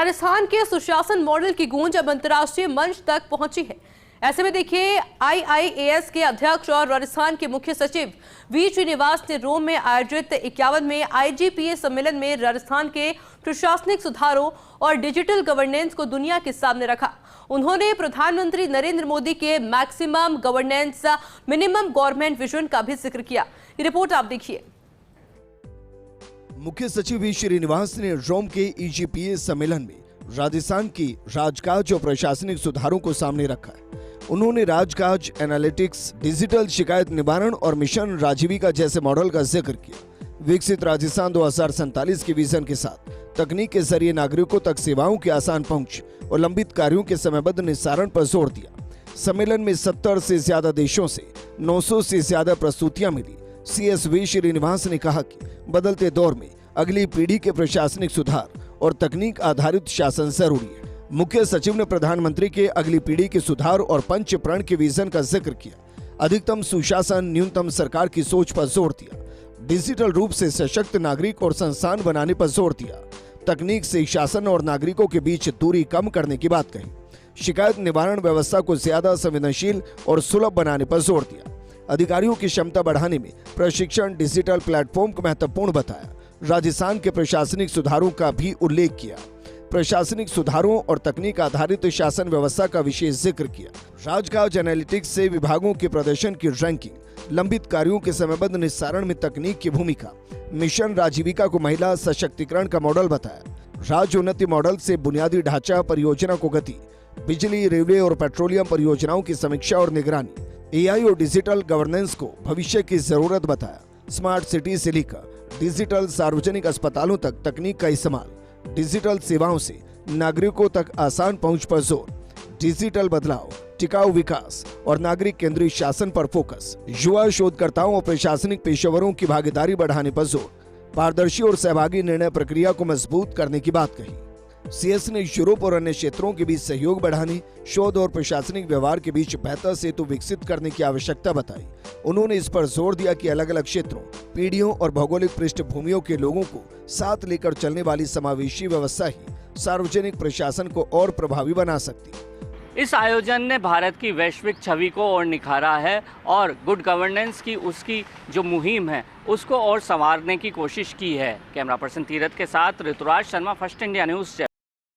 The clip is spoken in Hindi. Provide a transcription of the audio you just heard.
राजस्थान के सुशासन मॉडल की गूंज अब अंतर्राष्ट्रीय मंच तक पहुंची है। ऐसे में देखिए, आईआईएएस के अध्यक्ष और राजस्थान के मुख्य सचिव वी श्रीनिवास ने रोम में आयोजित 51वें आईजीपीए सम्मेलन में राजस्थान के प्रशासनिक सुधारों और डिजिटल गवर्नेंस को दुनिया के सामने रखा। उन्होंने प्रधानमंत्री नरेंद्र मोदी के maximum governance minimum government vision का भी जिक्र किया। ये रिपोर्ट आप देखिए। मुख्य सचिव वी श्रीनिवास ने रोम के ईजीपीए सम्मेलन में राजस्थान की राजकाज और प्रशासनिक सुधारों को सामने रखा है। उन्होंने राजकाज, एनालिटिक्स, डिजिटल शिकायत निवारण और मिशन राजीविका जैसे मॉडल का जिक्र किया। विकसित राजस्थान 2047 के विजन के साथ तकनीक के जरिए नागरिकों तक सेवाओं की आसान पहुंच और लंबित कार्यों के समयबद्ध निस्तारण पर जोर दिया। सम्मेलन में 70 से ज्यादा देशों से 900 से ज्यादा प्रस्तुतियां मिली। सीएस वी श्रीनिवास ने कहा कि बदलते दौर में अगली पीढ़ी के प्रशासनिक सुधार और तकनीक आधारित शासन जरूरी है। मुख्य सचिव ने प्रधानमंत्री के अगली पीढ़ी के सुधार और पंच प्रण के विजन का जिक्र किया। अधिकतम सुशासन, न्यूनतम सरकार की सोच पर जोर दिया। डिजिटल रूप से सशक्त नागरिक और संस्थान बनाने पर जोर दिया। तकनीक से शासन और नागरिकों के बीच दूरी कम करने की बात कही। शिकायत निवारण व्यवस्था को ज्यादा संवेदनशील और सुलभ बनाने पर जोर दिया। अधिकारियों की क्षमता बढ़ाने में प्रशिक्षण, डिजिटल प्लेटफॉर्म को महत्वपूर्ण बताया। राजस्थान के प्रशासनिक सुधारों का भी उल्लेख किया। प्रशासनिक सुधारों और तकनीक आधारित शासन व्यवस्था का विशेष जिक्र किया। राजकाज एनालिटिक्स से विभागों के प्रदर्शन की रैंकिंग, लंबित कार्यों के समयबद्ध निस्तारण में तकनीक की भूमिका, मिशन राजीविका को महिला सशक्तिकरण का मॉडल बताया। राज्य उन्नति मॉडल से बुनियादी ढांचा परियोजना को गति, बिजली, रेलवे और पेट्रोलियम परियोजनाओं की समीक्षा और निगरानी, एआई और डिजिटल गवर्नेंस को भविष्य की जरूरत बताया। स्मार्ट सिटी से लेकर डिजिटल सार्वजनिक अस्पतालों तक तकनीक का इस्तेमाल, डिजिटल सेवाओं से नागरिकों तक आसान पहुंच पर जोर, डिजिटल बदलाव, टिकाऊ विकास और नागरिक केंद्रित शासन पर फोकस, युवा शोधकर्ताओं और प्रशासनिक पेशेवरों की भागीदारी बढ़ाने पर जोर, पारदर्शी और सहभागी निर्णय प्रक्रिया को मजबूत करने की बात कही। सीएस ने यूरोप और अन्य क्षेत्रों के बीच सहयोग बढ़ाने, शोध और प्रशासनिक व्यवहार के बीच बेहतर सेतु विकसित करने की आवश्यकता बताई। उन्होंने इस पर जोर दिया कि अलग अलग क्षेत्रों, पीढ़ियों और भौगोलिक पृष्ठभूमियों के लोगों को साथ लेकर चलने वाली समावेशी व्यवस्था ही सार्वजनिक प्रशासन को और प्रभावी बना सकती है। इस आयोजन ने भारत की वैश्विक छवि को और निखारा है और गुड गवर्नेंस की उसकी जो मुहिम है उसको और संवारने की कोशिश की है। कैमरा पर्सन तीरथ के साथ Rituraj Sharma, first India news.